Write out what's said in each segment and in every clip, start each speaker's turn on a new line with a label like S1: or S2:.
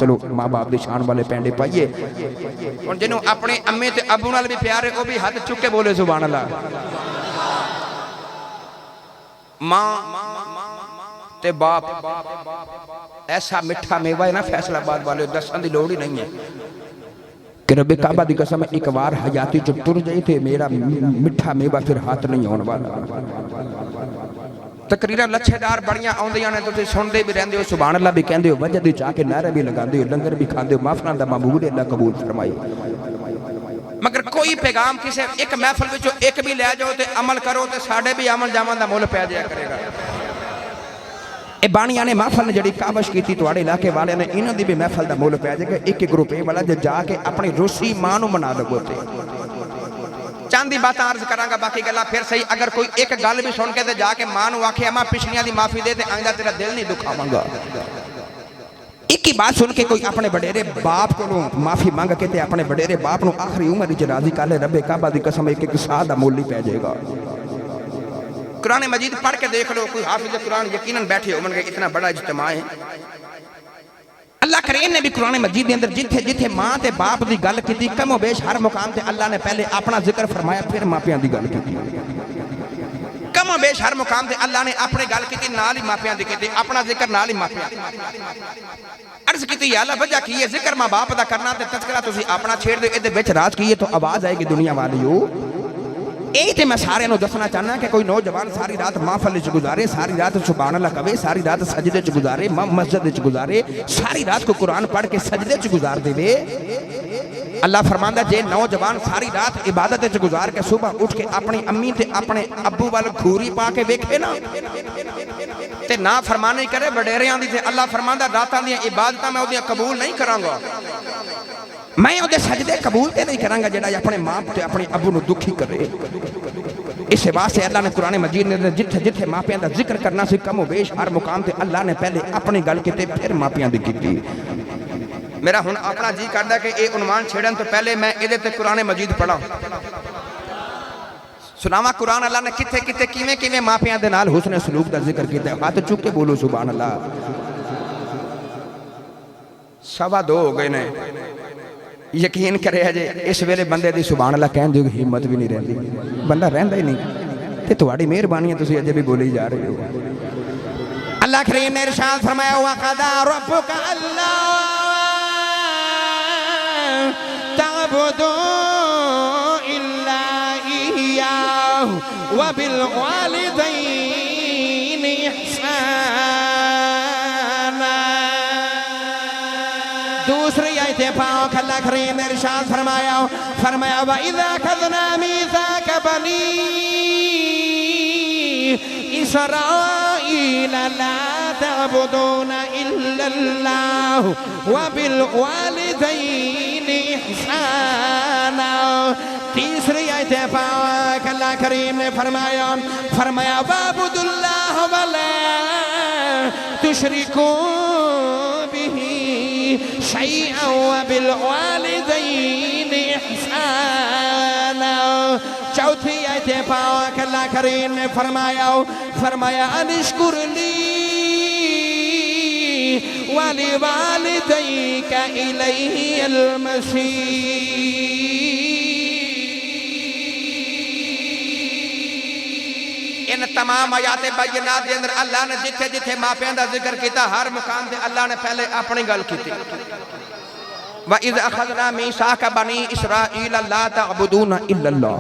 S1: चलो माँ बाप की शान वाले पैंडे पाइए। और जिन्हों अपने अम्मे ते अबू नाल भी प्यार है, वो भी हाथ चुक के बोले सुभान अल्लाह। माँ ते बाप ऐसा मिठा मेवा है ना फैसलाबाद वाले, दसन की लोड़ ही नहीं है कि रब्बे काबा दी कसम एक बार हयाती चुप तुर जाए थे मेरा मिठा मेवा फिर हाथ नहीं आने वाला। तकरीर लच्छेदार बड़ियां आउंदियां ने, तुसीं सुनदे भी रहंदे हो, सुभान अल्लाह भी कहंदे हो, वजह दी चाह के नारे भी लगांदे हो, लंगर भी खांदे हो, महफिलां दा मकबूल अल्लाह कबूल फरमाए। मगर कोई पैगाम किसी एक महफिल विचों एक भी लै जाओ तो अमल करो तो साडे भी अमल जावां दा मुल पै जाया करेगा। ये बाणिया ने महफिल ने जी काबश की थोड़े इलाके वाले ने, इन्हों की भी महफिल का मुल पै जाएगा। एक ग्रुप ये वाला जो जाके अपनी रूसी मां नूं मना लगो ते चांदी बात अर्ज करांगा, बाकी गल्लां फिर सही। अगर कोई एक गल भी सुन के जाके मां नूं आखे अम्मा पिछलियां दी माफी दे, आइंदा तेरा दिल नहीं दुखावांगा। एक ही बात सुन के कोई अपने वडेरे बाप को माफी मंग के अपने वडेरे बाप नूं आखिरी उम्र च राजी कर ले, रब्बे काबा दी कसम एक एक साह दा मुल ही पै जाएगा। कुरान मजीद पढ़ के देख लो, कोई हाफिज कुरान यकीनन बैठे हो, इतना बड़ा इज्तिमा है। अल्लाह करीम ने भी कुरान मजीद के अंदर जिथे जिथे मां ते बाप की गल की, कमो बेश हर मुकाम से अल्लाह ने पहले अपना जिक्र फरमाया, फिर मापियां की गल की। कमो बेश हर मुकाम से अल्लाह ने अपनी गल की, नाल ही मापियां की की, अपना जिक्र नाल ही मापियां। अर्ज की अल्लाह वजह की है, जिक्र मां बाप का करना ते तस्करा तुसीं अपना छेड़ दो, इहदे विच राज की है तो आवाज आएगी दुनिया वालियो। यही तो मैं सारे दसना चाहना कि कोई नौजवान सारी रात महफिल च गुजारे, सारी रात सुभान अल्लाह कवे, सारी रात सजदे च गुजारे, मस्जिद च गुजारे, सारी रात को कुरान पढ़ के सजदे च गुजार देवे। अल्लाह फरमांदा जे नौजवान सारी रात इबादत च गुजार के सुबह उठ के अपनी अम्मी ते अपने अब्बू वाल घूरी पा के वेखे ना ते ना फरमानी करे वडेरियां दी, ते अल्लाह फरमांदा रातां दी इबादतां मैं ओदियां कबूल नहीं करांगा, मैं उहदे सजदे कबूल ते नहीं करांगा जेड़ा अपने मां ते अपने अब्बू नूं दुखी करे। इस वास्ते अल्लाह ने कुरान मजीद ने जिथे जिथे मापियां दा जिक्र करना सी, कमो बेश हर मुकाम ते अल्लाह ने पहले अपनी गल की फिर मापियां दी कीती। मेरा हुण अपना जी करदा कि ये उन्वान छेड़न तो पहले मैं इहदे ते कुरान मजीद पढ़ा सुनावा। कुरान अल्लाह ने किथे किथे किवें किवें मापियां दे नाल हुस्न सलूक दा जिक्र कीता। हाथ चुक के बोलो सुभान अल्लाह। 2:15 हो गए ने, यकीन करे जे इस वेले बंदे दी सुभान अल्लाह कहन दी हिम्मत भी नहीं रहिंदी, बंदा रहिंदा ही नहीं। ते तुहाडी मेहरबानी है, तुसीं अजे भी बोले जा रहे हो। अल्लाह करीम ने इरशाद फरमाया, वा क़दा रब्बुका अल्ला तअबुदू इल्ला इय्याहु व बिल वालिदैनि इहसाना। दूसरी आयत पाक अल्लाह करीम ने इरशाद फरमाया व इज़ा अख़ज़ना मीसाक़ बनी इस्राईल ला तअबुदूना इल्लल्लाह व बिल वालिदैनि इहसाना। तीसरी आयत पाक अल्लाह करीम ने फरमाया वअब्दुल्लाह वला तुशरिकू बिही शैअन व बिल वालिदैनि इहसाना। चौथी आयत पाक अल्लाह करीम ने फरमाया अनिश्कुरली वली वालिदैका इलैहिल मसीह। इन तमाम आयात बायनात के अंदर अल्लाह ने जिथे जिथे मापियां का जिक्र किया, हर मुकाम से अल्लाह ने पहले अपनी गल की। व इज़ अख़ज़ना मीसाक़ बनी इस्राईल ला तअबुदूना इल्लल्लाह।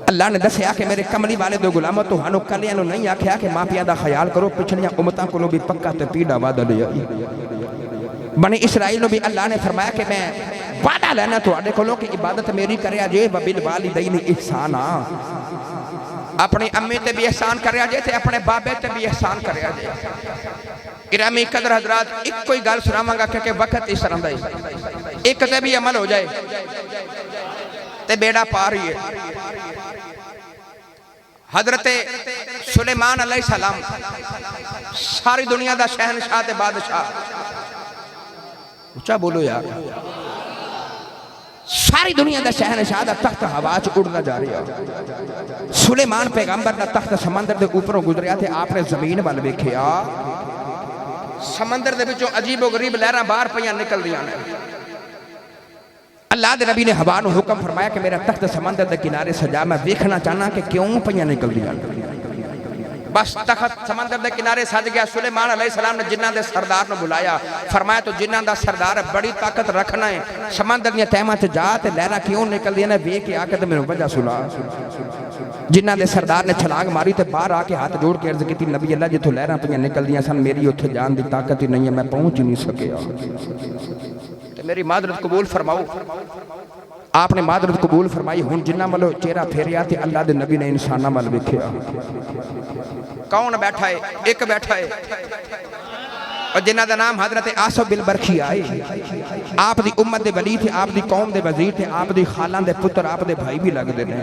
S1: अल्लाह ने दसिया कि मेरे कमली वाले दो गुलामों तुहानू कलियां नूं नहीं आख्या कि मापियां दा ख्याल करो, पिछलियां उम्मतां कोलों भी पक्का ते पीड़ा वादा लिया। बनी इसराइल नूं भी अल्लाह ने फरमाया कि मैं वादा लेना तुहाडे कोलों कि इबादत मेरी करया जे, व बिल वालिदैनि इहसाना, अपनी अम्मी ते भी एहसान करया जे ते अपने बाबे ते भी एहसान करया जे। गिरामी कदर हजरात, एक कोई गल सुनावांगा क्योंकि वक्त इस तरह दा है, एक ते भी अमल हो जाए ते बेड़ा पार ही है। हजरत सुलेमान अलैहिस्सलाम सारी दुनिया का शहनशाह ते बादशाह, ऊंचा बोलो यार, सारी दुनिया का शहनशाह का तख्त हवा च उड़ता जा रहा। सुलेमान पैगंबर का तख्त समंदर के ऊपरों गुजरिया थे, आपने जमीन वाल वेखिया, समंदर दे विचों अजीबो गरीब लहरां बाहर पईयां निकलदियां ने। अल्लाह दे नबी ने हवा नूं हुक्म फरमाया कि मेरा तख्त समंदर के किनारे सजा, मैं देखना चाहना कि क्यों पईयां निकलदियां। बस तख्त समंदर के किनारे सज गया। सुलेमान अलैहिस्सलाम ने जिन्ना दे सरदार नूं बुलाया, फरमाया तो जिन्ना दा सरदार बड़ी ताकत रखना है, समंदर दी तहमां च जा ते लहरां क्यों निकलदियां ने वेख के आके ते मैनूं वजह सुना। जिन्ना दे सरदार ने छलांग मारी ते बाहर आके हाथ जोड़ के अर्ज की, नबी अल्लाह जिथों लहरां पईयां निकलदियां सन मेरी उत्थे जान दी ताकत ही नहीं है, मैं पहुंच ही नहीं सकिया, ते मेरी मादरत कबूल फरमाओ। आपने मादरत कबूल फरमाई। हुण जिन्ना वालों चेहरा फेरिया ते अल्लाह दे नबी ने इंसानां वाल वेखिया। कौन बैठा है? एक बैठा है और जिन्ना दा नाम हजरत आसफ बिन बरखी आए। आप दी उम्मत दे वली थे, आप दी कौम दे वजीर थे, आप दी खालां दे पुत्र, आप दे भाई भी लगदे ने।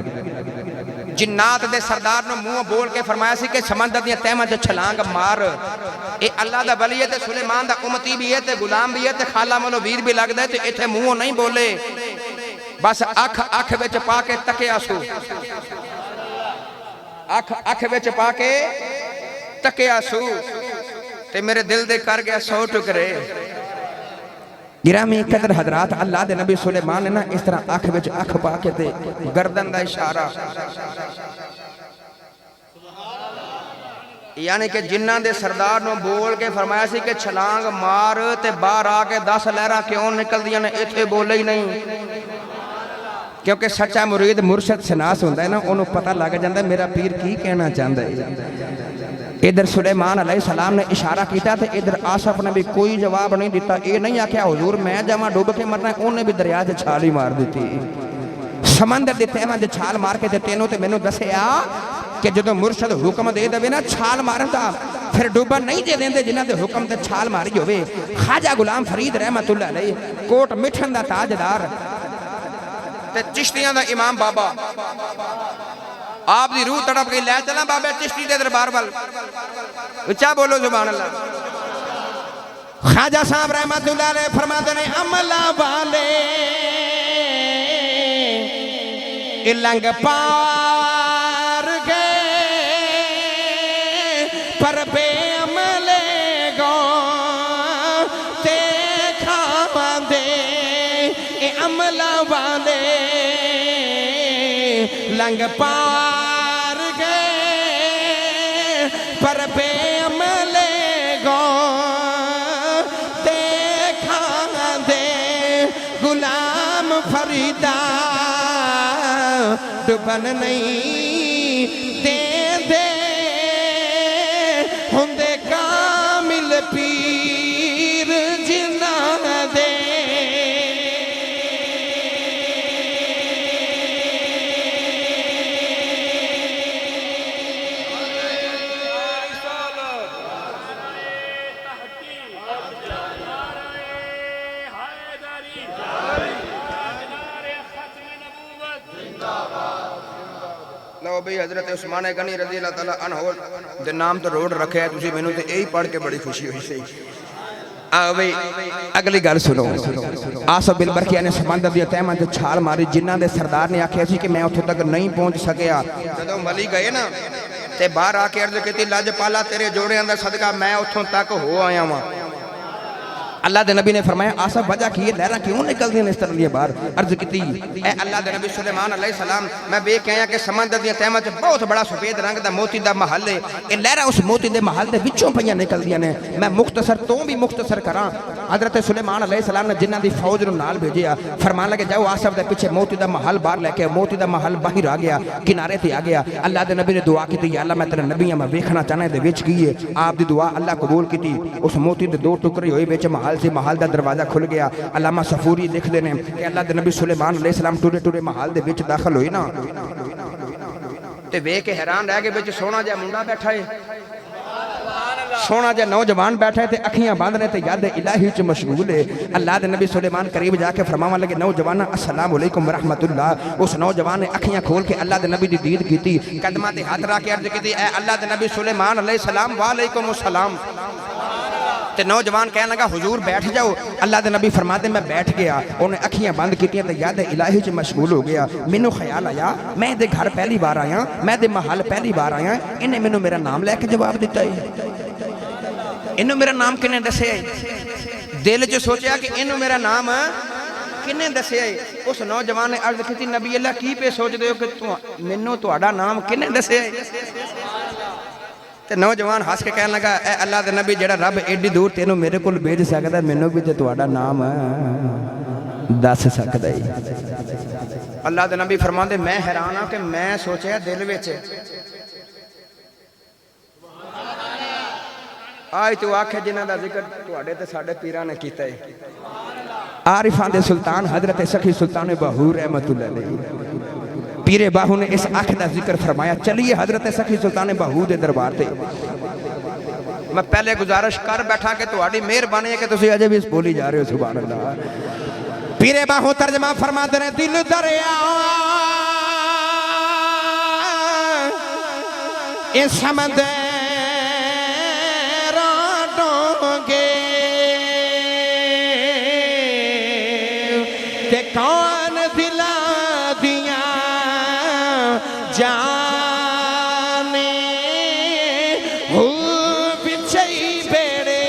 S1: जिन्नात दे सरदार ने मुंह बोल के फरमाया सी कि समंदर दी तहमां च छलांग मार। ए अल्लाह दा वली है ते सुलेमान दा उम्मती भी है ते गुलाम भी है ते खाला वालों वीर भी लगदा है ते इत्थे मुंह नहीं बोले, बस अख अख विच पा के तकिया सू, अख अख विच पा के तकिया सू ते मेरे दिल दे कर गया 100 टुकड़े। गिरामी कदर हजरात, अल्लाह दे नबी सुलेमान ने ना इस तरह अख विच अख पा के ते गर्दन दा इशारा, यानी कि जिन्ना दे सरदार नूं बोल के फरमाया सी कि छलांग मार ते बाहर आके 10 लहरां क्यों निकलदियां ने, इत्थे बोले ही नहीं। क्योंकि सच्चा मुरीद मुर्शद शनास होंदा है ना, उन्होंने पता लग जाता मेरा पीर की कहना चाहता है। इधर सुलेमान अलैहिस्सलाम ने इशारा किया तो इधर आसफ ने भी कोई जवाब नहीं दिता। ये नहीं आख्या हुजूर मैं जावा डुब के मरना, उन्हें भी दरिया से छाल ही मार दी। समंदर के तहमां च छाल मार के तेनों तो मैनू दसिया कि जो मुर्शद हुक्म दे देवे ना छाल मारन दा, फिर डुबन नहीं दे देंदे जिन्हां दे हुक्म ते छाल मारी होवे। ख्वाजा गुलाम फरीद रहमतुल्लाह अलैह, कोट मिठन दा ताजदार ते चिश्तियां दा इमाम बाबा, आप दी रूह तड़प गई, लै चला बाबे चिश्ती दे दरबार वाल, उच्चा बोलो सुभान अल्लाह। ख्वाजा साहब रहमतुल्लाह अलैह फरमाते ने अमला वाले इलंग पार गए पर बेअमले गो ते खांदे, ए अमला वाले लंग पार गए पर बेअमले गो ते खांदे, गुलाम फरीदा डुबन नहीं दे दे हुंदे कामिल पीर जिन्ना दे। भाई हजरत उस्मान गनी रज़ी अल्लाह तआला अन्हु दे नाम तो रोड रखे है, तुसी मैनू ते यही पढ़ के बड़ी खुशी हुई सी। आओ भाई अगली गल सुनो। आसफ बिन बरखिया ने समंदर दी तहमां ते छाल मारी, जिन्हां दे सरदार ने आख्या सी कि मैं उत्थे तक नहीं पहुंच सकिया। जदों वली गए ना ते बाहर आके अर्ज की, लजपाला तेरे जोड़ियां दा सदका मैं उत्थों तक हो आया वां। अल्लाह दे नबी ने फरमाया आसफ वजह की है, लहरां क्यों निकलदी इस तरह दी बाहर? अर्ज की ए अल्लाह दे नबी सुलेमान अलैहिस्सलाम, मैं वेख के आया कि समंदर दी तहमां च बहुत बड़ा सफेद रंग दा मोती दा महल है, ये लहरां उस मोती दे महल दे विचों पईयां निकलदियां ने। मैं मुख्तसर तो भी मुख्तसर करां। हजरत सुलेमान अलैहिस्सलाम ने जिन्हां दी फौज नूं नाल भेजिया, फरमान लगे जाओ आसफ दे पीछे मोती दा महल बाहर लेके, मोती दा महल बाहर आ गया, किनारे ते आ गया। अल्लाह दे नबी ने दुआ की, या अल्लाह मैं तेरा नबी हां, मैं वेखना चाहना दे विच की है। आप दी दुआ अल्लाह कबूल की। उस मोती दे 2 टुकड़े होए, विच महल से, महल दा दरवाजा खुल गया। अल्लामा सफूरी लिखते हैं कि अल्लाह के नबी सुलेमान अलैहिस्सलाम टुरे टुरे महल दे विच दाखिल होए ना ते वेख के हैरान रह गए। विच सोहना जिहा मुंडा बैठा है, सोहना जिहा नौजवान बैठा है ते अखियां बंद ने ते याद इलाही च मशगूल है। अल्लाह के नबी सुलेमान करीब जाके फरमावन लगे, नौजवाना अस्सलाम अलैकुम व रहमतुल्लाह। उस नौजवान ने अखियां खोल के अल्लाह के नबी की दीद की, कदमां ते हाथ रख के अर्ज की, ए अल्लाह के नबी सुलेमान अलैहिस्सलाम वालेकुम अस्सलाम। ते नौजवान कहने लगा हुजूर बैठ जाओ। अल्लाह के नबी फरमाते मैं बैठ गया, उन्हें अखियां बंद की तो याद इलाही च मशगूल हो गया। मैनू ख्याल आया मैं दे घर पहली बार आया, मैं दे महल पहली बार आया, इन्हें मैनू मेरा नाम लैके जवाब दिता है। इनू मेरा नाम किने दसे? दिल च सोचा कि इनू मेरा नाम किने दसे? उस नौजवान ने अर्ज की, नबी अल्लाह की पे सोचते हो कि मैनू तुहाडा नाम किने दसे? ते नौजवान हस के कहने लगा, ए अल्लाह दे नबी, जेड़ा रब एडी दूर तेनू मेरे को भेज सकदा, मैनू भी ते तुहाडा नाम दस सकदा ही। अल्लाह दे नबी फरमांदे, मैं हैरान हाँ कि मैं सोचा दिल विच आज तू आखे जिन्हां दा जिक्र तुहाडे ते साडे पीरां ने कीता है। आरिफां दे सुल्तान हजरत सखी सुल्तान बाहू रहमतुल्लाह अलैहि, पीरे बाहू ने इस अख का जिक्र फरमाया। चलिए हजरत सखी सुल्तान बाहू के दरबार से। मैं पहले गुजारिश कर बैठा कि तुहाडी मेहरबानी है कि तुसीं अजे भी बोली जा रहे हो, सुभान अल्लाह। पीरे बाहू तर्जमा फरमाते ने, दिल दरिया इस समंदर डोंगे ते कौन दिला दिया जाने हो बिछई बेड़े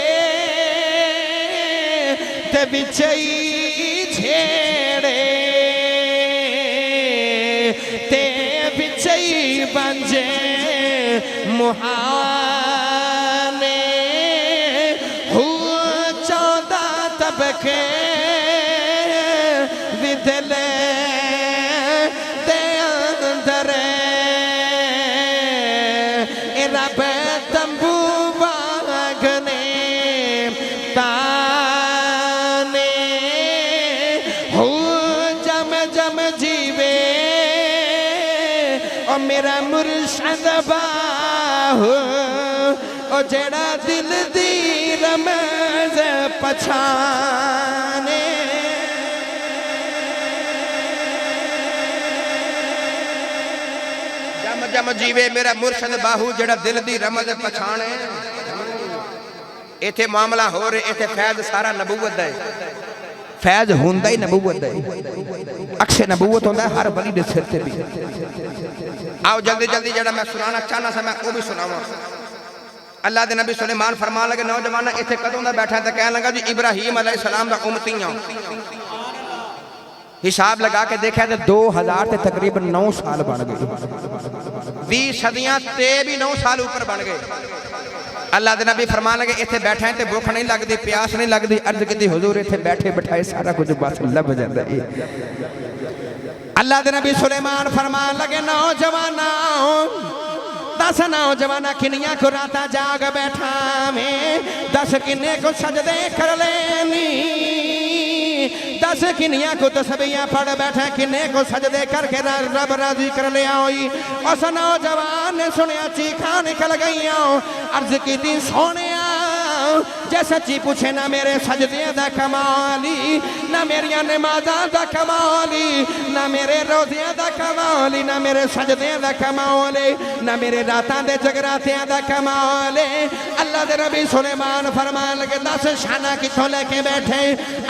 S1: ते बिछई छेड़े ते बिछई बंजे मुहाने हो 14 तबके विदले ते अंदर रब तंबू बागने ताने हो जम जम जीवे ओ मेरा मुर्शद बाहू ओ जेड़ा दिल दी रमज पछाने। जम जम जीवे मेरा मुर्शद बाहू जेड़ा दिल दी रमज पछाने। इथे मामला हो रहे, इथे फैज सारा नबूवत है। फैज होंदा ही नबूवत है, अक्से नबूवत होंदा है हर वली दे सिर ते भी। आओ जल्दी जल्दी जेड़ा मैं सुनाना चाहना सा मैं वो भी सुनावा। अल्लाह दे नबी सुलेमान फरमान लगे, नौजवान इथे कदों दा बैठा, तो कह लगा जी इब्राहीम अलैहिस्सलाम दा उम्मती हां। हिसाब लगा के देखा तो 2000 ते तकरीबन 9 साल बन गए। 20 सदियां ते भी 9 साल ऊपर बन गए। अल्लाह दे नबी फरमान लगे, इथे बैठे ते भुख नहीं लगती, प्यास नहीं लगती। अर्ज की हुजूर इथे बैठे बैठाए सारा कुछ बस लभ जाता है। अल्लाह दे नबी सुलेमान फरमान लगे, नौजवाना दस नौजवाना किनिया को राता जाग बैठा में, 10 किन्ने को सजदे कर लेनी, 10 किनिया को तस्बीहां पढ़ बैठा, किन्ने को सजदे करके रब राजी कर लिया। उस नौजवान ने सुनिया चीखा निकल गई। अर्ज की थी सोने जे सच्ची पूछे ना मेरे सजदे दा कमाली, ना मेरिया नमाजा दा कमाली, ना मेरे रोजिया दा कमाली, ना मेरे सजदे दा कमाली, ना मेरे रातां दे जगरातियां दा कमाली। अल्लाह दे नबी सुलेमान फरमान लगे, 10 शाना किथों लेके बैठे।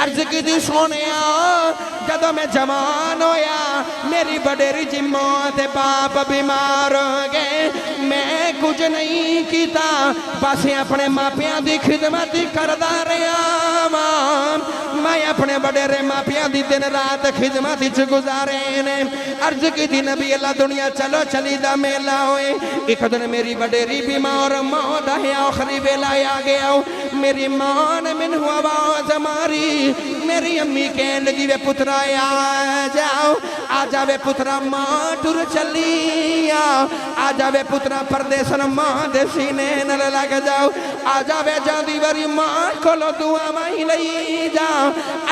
S1: अर्ज की थी सोने जदों मैं जवान होया, मेरी बडेरी जिम्मो ते बाप बीमार हो गए। मैं कुछ नहीं किया, बस अपने मापिया की खिदमत करदा रहा। मैं अपने बडेरे मापिया की दिन रात खिदमत गुजारे ने। अर्ज की थी नबी अल्लाह दुनिया चलो चली दा मेला होए। एक दिन मेरी बडेरी बीमार मौत है, आखिरी वेला आ गया। मेरी मां ने मैनू आवाज मारी, मेरी अम्मी कहन लगी, वे पुत्रा आ जाओ, आ जावे पुत्रा, मां टुर चली आ जावे पुत्रा, परदेसन मां दे सीने नाल लग जाओ, आ जावे जांदी वारी मां कोलो दुआ माई लई जा।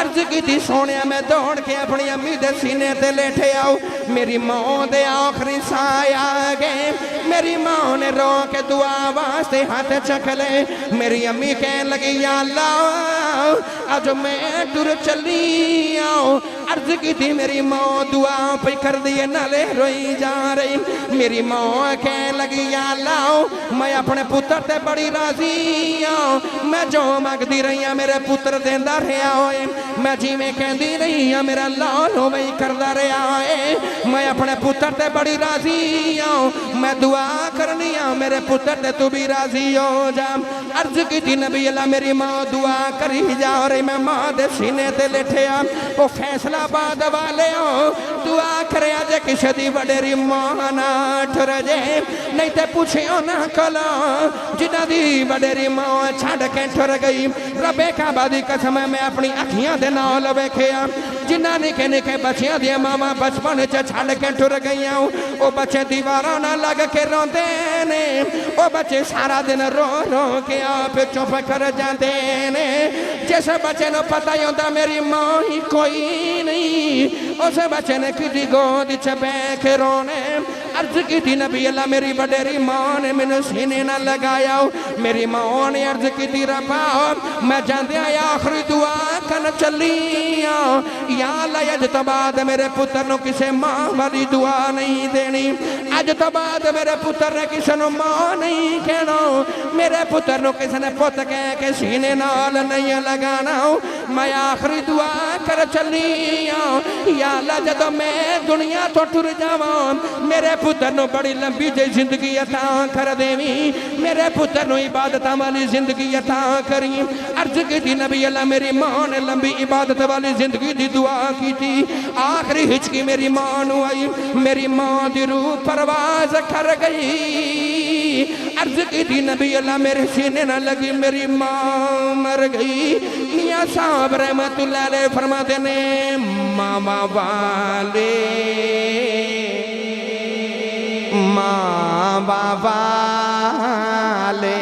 S1: अर्ज की थी सोने मैं दौड़ के अपनी अम्मी दे सीने ते लेटे आओ। मेरी मां दे आखिरी साह आ गए। मेरी मां ने रो के दुआ वास्ते हाथ चक ले। मेरी अम्मी कहन लगी, या अल्लाह आज मैं टुर चली आओ। अर्ज की थी मेरी मां दुआ पे कर दिए नाले रोई जा रही। मेरी मां कहन लगी, या अल्लाह मैं अपने पुत्र ते बड़ी राजी हाँ। मैं जो मंगती रही हाँ मेरे पुत्र देंदा रहा होए। मैं जिवें कहती रही हाँ मेरा लाल उवें ही करदा रहा है। मैं अपने पुत्र ते बड़ी राजी हाँ। मैं दुआ करनी हाँ मेरे पुत्र ते तू भी राजी हो जा। अर्ज की नबी अल्लाह मेरी माँ दुआ करी जा रही मैं माँ दे सीने ते लेठिया वो फैसलाबाद वाले हो दुआ करे जे किसी दी वडेरी माँ ना ठुर जे नहीं ते पूछियो ना कला जिन्हां दी वडेरी माँ छड़ के ठुर गई रबे काबा दी कसम मैं अपनी अखियां दे नाल वेखिया जिन्हां निके निके बच्चियां दी मामा बचपन च छड़ के ठुर गईयां वो बच्चे दीवारां ना लग के रोंदे ने वो बच्चे सारा दिन रो रो के आप चुप कर जाते ने जिस बच्चे को पता ही होता मेरी माँ ही कोई नहीं उस बच्चे ने किसी गोद च बैठ रोने अर्ज की नबी अल्लाह मेरी वडेरी माँ ने मैंने सीने ना लगाया मेरी माँ ने अर्ज की रबा मैं जाते आखिरी दुआ कर चली या अज तो बाद मेरे पुत्र को किसी माँ वाली दुआ नहीं देनी अज तो बाद मेरे पुत्र ने किसी को माँ नहीं कहना मेरे पुत्र को किसी ने पुत कह के सीने नाल नहीं लगाना मैं आखिरी दुआ कर चली या जब मैं दुनिया तो टुर जावा मेरे पुत्र को बड़ी लंबी जी जिंदगी अता कर देवी मेरे पुत्र को इबादत वाली जिंदगी अता करी अर्ज की नबी अल्लाह मेरी माँ ने लंबी इबादत वाली जिंदगी की दुआ की थी आखिरी हिचकी मेरी माँ को आई मेरी माँ की रूह परवाज कर गई अर्ज की नबी अल्लाह मेरे सीने न लगी मेरी माँ मर गई मियाँ साहब रहमतुल्लाह अलैह फरमाते ने मामा वाले माँ वाले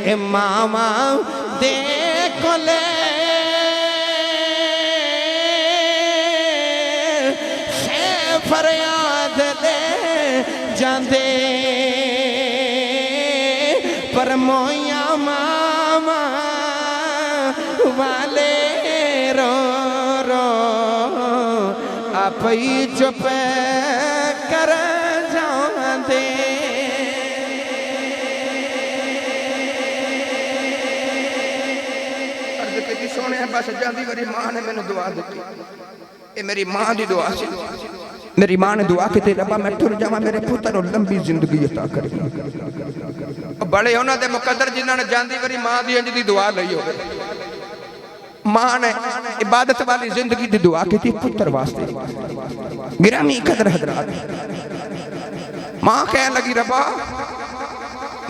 S1: ए मामा देखो ले फरियाद ले जाते पर मोया मामा वाले रो रो आप ही चुप कर जाते सोने बस जाती मेरी माँ ने मैंने दुआ दी ये मेरी माँ की दुआ सी मेरी माँ ने दुआ की रब्बा मैं टुर जावा मेरे पुत्र और लंबी जिंदगी अता कर बड़े उन्होंने मुकद्दर जिन्होंने जाती मेरी माँ की इंज की दुआ लई हो माँ ने इबादत वाली जिंदगी की दुआ की पुत्र वास्ते गिरामी कदर हजरात माँ कह लगी रब्बा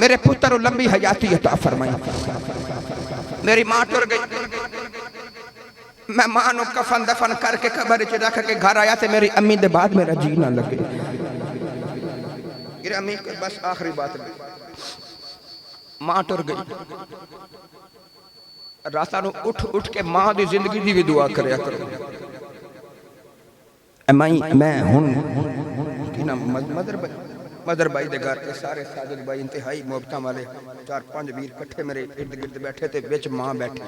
S1: मेरे पुत्र और लंबी हयाती अता फरमाई मेरी माँ टुर गई मैं मां को कफन दफन करके कब्र च रख के घर आया तो मेरी अम्मी के बाद मेरा जी ना लगे अम्मी बस आखिरी बात मां टुर गई रात उठ उठ के मां की जिंदगी की भी दुआ करया करो मैं हुन मदर भाई के घर सारे साजिद भाई इंतहाई मोहब्बत वाले 4-5 वीर इकट्ठे मेरे इर्द गिर्द बैठे थे बिच मां बैठी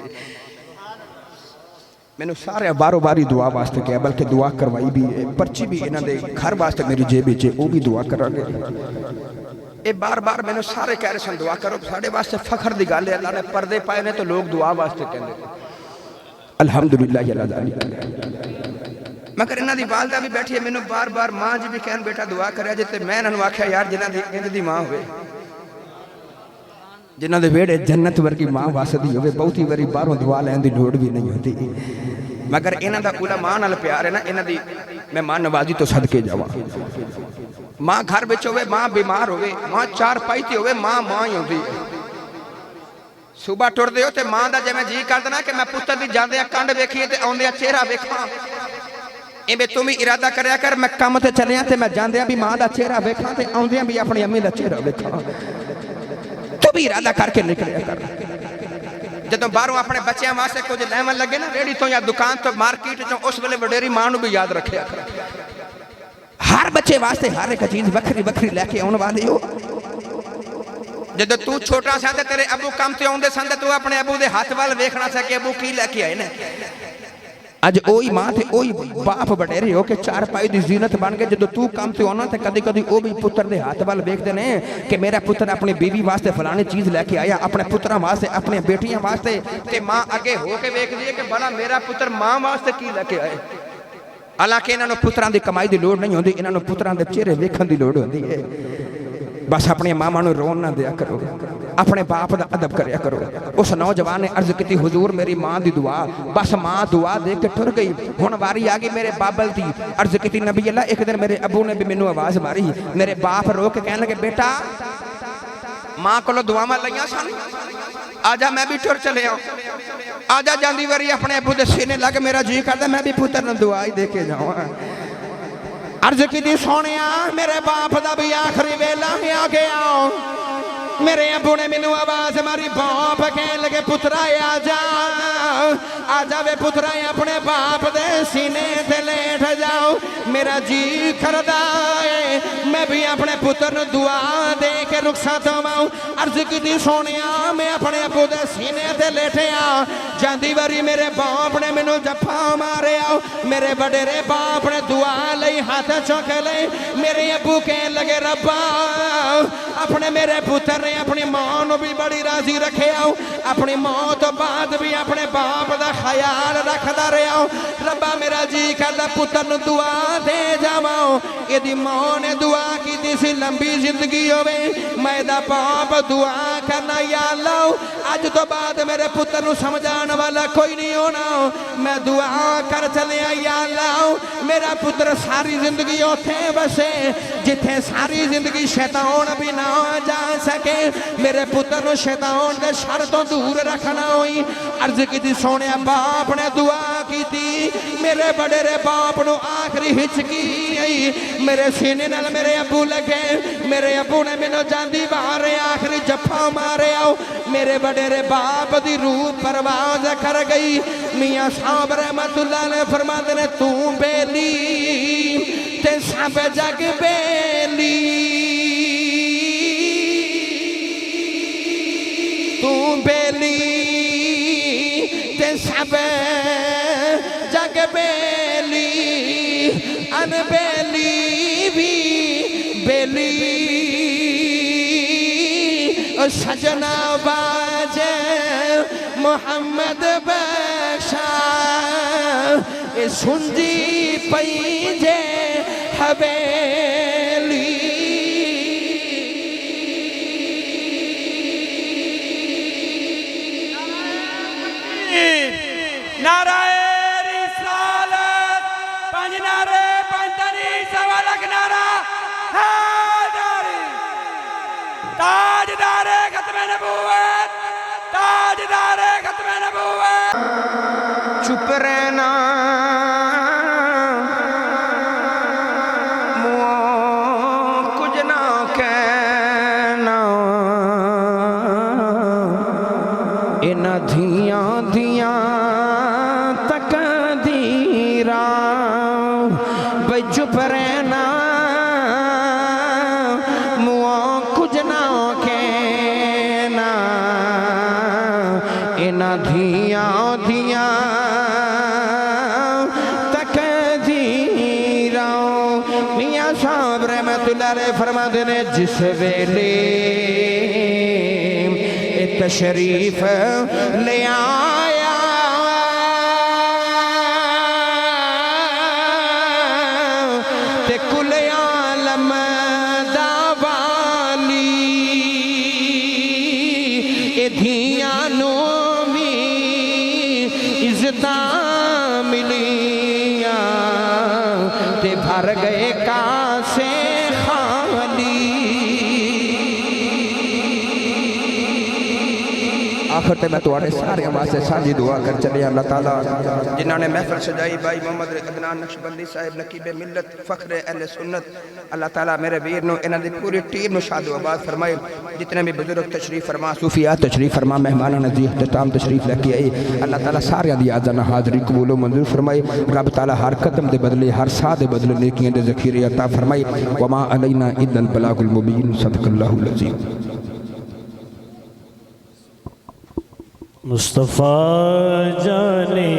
S1: मैंने सारे बारों बारी दुआ वास्ते किया बल्कि दुआ करवाई भी है पर्ची भी इन्हों के घर वास्ते मेरी जेब च वो भी दुआ करांगे ये बार बार मैंने सारे कह रहे सन दुआ करो साढ़े वास्ते फखर की गल है अल्लाह ने पर्दे पाए ने तो लोग दुआ वास्ते कहते अल्हम्दुलिल्लाह मगर इन्हों की वालदा भी बैठी है मैंने बार बार माँ जी भी कहन बेटा दुआ करे जे मैं इन्होंने आख्या यार जिन्हों की इंज की माँ हो जिन्हों के वेड़े जन्नत वर्गी माँ वसदी हो बहुती बारी बाहरों दुआ लैन की लोड़ भी नहीं होती मगर इन्हों का पूरा माँ नाल प्यार है ना इन्हों की मैं माँ नवाजी तो सदके जावा माँ घर में हो माँ बीमार हो माँ चार पाई हो माँ माँ ही होती सुबह टुरदे हो तो माँ का जिवें जी करदा ना कि मैं पुत्र की जांदे कंड वेखीए तो आउंदे चेहरा वेखा इवें तू भी इरादा करया कर मैं काम ते चलिया तो मैं जांदे भी माँ का चेहरा वेखा तो आउंदे भी अपनी अम्मी का चेहरा वेखा तो भी इरादा करके निकलिया कर जो बाहरों अपने बच्चों वास्ते कुछ लैवन लगे ना रेहड़ी तो या दुकान तो मार्केट चो उस वेले वडेरी मां भी याद रखे हर बच्चे वास्ते हर एक चीज वखरी वखरी लैके आने वाली हो जब तू छोटा सा तेरे अबू काम से आते सन तू अपने अबू के हाथ वाल वेखना सा कि अबू की लैके आए ने अज ओही मां ते ओही बाप वडेरे हो के चार पाई की जीनत बन गए जो तू काम से आना तो कभी कभी वो भी पुत्र के हाथ वाल वेखते हैं कि मेरा पुत्र अपनी बीवी वास्ते फलानी चीज लैके आया अपने पुत्रों वास्ते अपनी बेटियां वास्ते ते मां अगे हो के वेखदी है कि भला मेरा पुत्र मां वास्ते की लैके आए हालांकि इन्होंने पुत्रों की कमाई की लोड़ नहीं होती इन्होंने पुत्रों के चेहरे वेखण की लोड़ होती है बस अपनी मावां नूं रोन ना दिया करो अपने बाप का अदब करया करो। उस नौजवान ने अर्ज की हुजूर मेरी मां की दुआ, बस मां दुआ दे के टुर गई। हुण वारी आ गई मेरे बाबल की। अर्ज की नबी अल्लाह एक दिन मेरे अबू ने भी मैनू आवाज मारी। मेरे बाप रो के कहने लगे बेटा मां को दुआवां लईयां सन, आजा मैं भी टुर चले आजा। जांदी वारी अपने अबू दे सीने लग मेरा जी करदा मैं भी पुत्र नूं दुआ ही दे के जावां। अर्ज की सोनिया मेरे बाप का भी आखिरी वेला आ गया। मेरे अबू ने मैनू आवाज मारी, बाप कह लगे पुत्रा आ जा वे पुत्रा अपने बाप दे सीने ते लेट जाओ। मेरा जी करदा है मैं भी अपने पुत्र नूं दुआ दे के रुखसत होवां। अर्ज की सोनिया मैं अपने अबू दे सीने ते लेटिया। जांदी वारी मेरे बाप ने मैनू जफा मारिया। मेरे वडेरे बाप ने दुआ लई हाथ चुक ले। मेरे अबू कह लगे रब्बा अपने मेरे पुत्र ने अपनी मां नूं भी बड़ी राजी रखे आओ, अपनी मौत तो बाद भी अपने बाप का ख्याल रखता रहा। रब्बा मेरा जी करदा पुत्र नूं दुआ दे जावां। इहदी मां ने दुआ की सी लंबी जिंदगी होवे, मैं दा बाप दुआ करना या अल्लाह अज तो बाद मेरे पुत्र नूं समझाने वाला कोई नहीं होना। मैं दुआ कर चलिया या अल्लाह मेरा पुत्र सारी जिंदगी उत्थे बसे जिथे सारी जिंदगी शैतान भी ना जा सके। मेरे पुत्र नूं शैतान दे शर तो दूर रखना होई। अर्ज की सोने बाप ने दुआ की, मेरे बड़ेरे बाप नूं आखिरी हिचकी आई। मेरे सीने नाल मेरे अबू लगे। मेरे अबू ने मैनू जांदी बारे आखिरी जफा मारे आओ। मेरे बड़ेरे बाप दी रूह परवाज कर गई। मियां साहब रहमतुल्लाह ने फरमाते ने तू बेली ते सब जग बेली, तू बेली ते सब जग बेली, अनबेली भी बेली। सजना बाजे मोहम्मद बख्शा सुंजी पई जे हवेली।
S2: नाराए रिसालत पंज नारे पंजनी सवा लख नारा हैदारी। ताजदारे खत्म नबूवत, ताजदारे खत्म नबूवत।
S1: चुप रहना कुछ ना कहना, इन्हां धियां धियां तकदीरा बई चुप रहना मुआ कुछ ना कहना। इन्हां धियां धियां तकदीरा। मियां साहब रहमतुल्लाह अलैह फरमाते ने जिस वेले तशरीफ ले आया ते कुल आलम दा वाली ए धियां नूं भी इज्जतां मिलियां ते भर गए कासे खाली। आखिर ते मैं तुहाडे सारे वास्ते साझी दुआ कर चले। अल्लाह ताला जिन्हां ने महफिल सजाई भाई मोहम्मद अदनान नक्शबंदी साहिब नकीबे मिल्लत फखरे अहले सुन्नत, अल्लाह ताला मेरे वीर नु इन्हां दी पूरी टीम नु शादो आबाद फरमाए। जितने भी बुजुर्ग तशरीफ फरमा, सूफियात तशरीफ फरमा, मेहमानां ने इख्तिताम तशरीफ लेके आए, अल्लाह ताला सारियां दी आज़ाना हाज़री कबूल मंजूर फरमाए। रब ताला हर कदम दे बदले हर साह दे बदले नेकियां दे ज़ख़ीरे अता फरमाए। वमा अलैना इल्लल बलागुल मुबीन। सदक़ल्लाहुल अज़ीम।
S3: मुस्तफ़ा जाने